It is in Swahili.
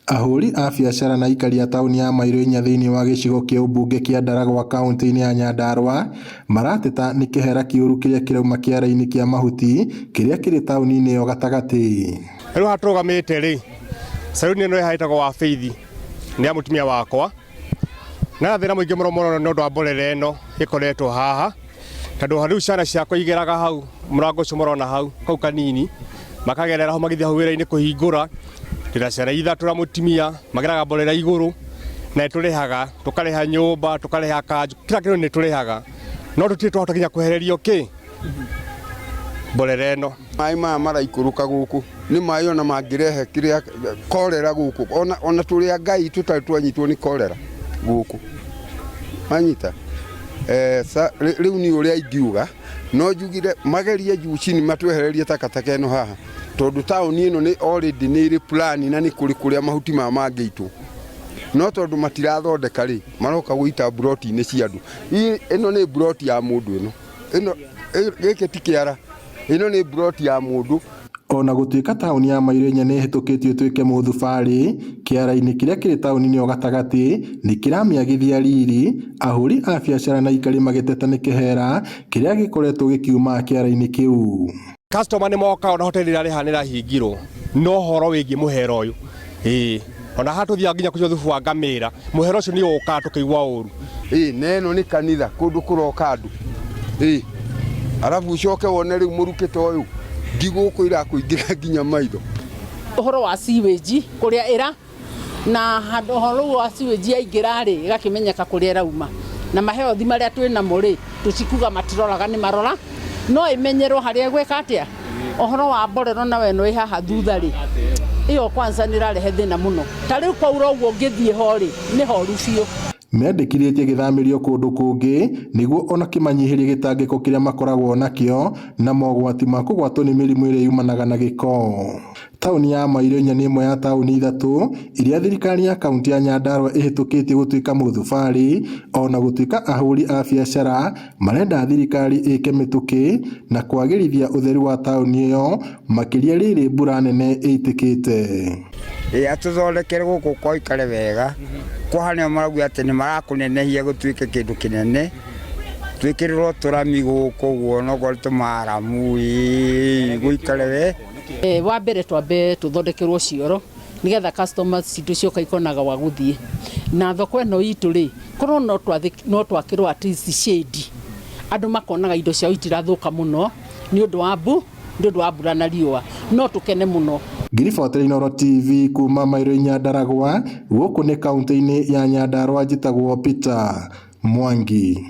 Ahũri a biacara na aikari a taũni ya Mairũ Inya thĩinĩ wa gĩcigo kĩa ũmbunge kĩa Ndaragwa kaũntĩ-inĩ ya Nyandarua marateta nĩ kĩhera kĩũru kĩrĩa kĩrauma kĩara-inĩ kĩa mahuti kĩrĩa kĩrĩ taũni-inĩ ĩyo gatagatĩ. Rĩu hatũrũgamĩte rĩ, saluni ĩno ĩhaĩtagwo wa Faith nĩ ya mũtumia wakwa, na thĩna mũingĩ mũno nĩ ũndũ wa mborera ĩno ĩkoretwo haha, tondũ rĩu ciana ciakwa igeraga hau mũrango ũcio mũrona hau kanini, makagerera ho magĩthiĩ hau wĩra-inĩ kũhingũra, ndĩra ciana ithatũ na mũtumia mageraga mborera igũrũ na tũrĩhaga, tũkarĩha nyũmba, tũkarĩha kanjũ, kila kĩndũ nĩ tũrĩhaga, no tũtirĩ twahota nginya kwehererio mborera ĩno. Maĩ maya maraikũrũka gũkũ nĩ maĩ ona mangĩrehe kĩrĩa korera gũkũ, ona tũrĩa Ngai tũtarĩ twanyitwo nĩ korera gũkũ, manyita rĩu nĩ ũrĩa ingiuga, no njugire magerie jucini matwehererie takataka ĩno haha, tondũ taũni ĩno nĩ already nĩ ĩrĩ plan na nĩ kũrĩa mahuti mangĩitwo, no tondũ matirathondeka rĩ maroka gũita broti-inĩ cia andũ. Ĩno nĩ broti ya mũndũ, ĩno gĩkĩ ti kĩara, ĩno nĩ broti ya mũndũ. Ona gũtuĩka taũni ya Mairũ Inya nĩ ĩhĩtũkĩtio ĩtuĩke mũthubarĩ, kĩara-inĩ kĩrĩa kĩrĩ taũni-inĩ ĩyo gatagatĩ nĩ kĩramĩagithia riri, ahũri a biacara na aikari magĩteta nĩ kĩhera kĩrĩa gĩkoretwo gĩkiuma kĩara-inĩ kĩu. Customer nĩ moka ona hoteli rĩrĩa nĩrahingirwo, no horo wĩgiĩ mũhera ũyũ, ona hatũthiaga nginya kũnyua thubu wa ngamĩra, mũhera ũcio nĩ ũkaga tũkĩigua ũru. Na ĩno nĩ kanitha kũndũ kũroka andũ, arabu ucoke wone rĩu mũrukĩte ũyũ ndigũkũ irakũingĩra nginya maitho. Ũhoro wa sewage kũrĩa ĩra na ũhoro wa sewage yaingĩra rĩ ĩgakĩmenyeka kũrĩa ĩrauma, na maheothi marĩa twĩ namo rĩ tũcikuga matiroraga nĩ marora, no ĩmenyerwo harĩa gwĩka atĩa. Ũhoro wa mborero na weno ĩ haha thutha rĩ, ĩyo kwanza nĩ ĩrarehe thĩna mũno, ta rĩu kwaura ũguo ũngĩthiĩ ho rĩ nĩ horu biũ. Mendekithĩtie gĩthamĩrio kũndũ kũngĩ nĩguo ona kĩmanyihĩrie gĩtangĩko kĩrĩa makoragwo nakĩo na mogwati ma kũgwatwo nĩ mĩrimũ ĩrĩa yumanaga na gĩko. Taũni ya Mairũ Inya nĩ ĩmwe ya taũni ithatũ iria thirikari ya kaunti ya Nyandarua ĩhĩtũkĩtie gũtuĩka mũthubarĩ, ona gũtuĩka ahũri a biacara marenda thirikari ĩke mĩtũkĩ na kwagĩrithia ũtheru wa taũni ĩyo makĩria rĩrĩ mbura nene ĩitĩkĩte. Atũthondekere gũkũ gũikare wega, kũhana marauga atĩ nĩ marakũnenehia gũtuĩke kĩndũ kĩnene, twĩkĩrĩrwo tũrami gũkũ guo no gwa tũmaramu gũikare we. Wa mbere twambe tũthondekerwo cioro nĩgetha customers citũ cioka ikonaga wa gũthiĩ, na thoko ĩno itũ rĩ korwo no twakĩrwo at least shade, andũ makonaga indo ciao itirathũka mũno nĩ ũndũ wa mbura na riũa, no tũkene mũno. Ngiribotere Inooro TV kuma Mairũ Inya Ndaragwa, gũkũ nĩ kaũntĩ-inĩ ya Nyandarua, njĩtagwo Peter Mwangi.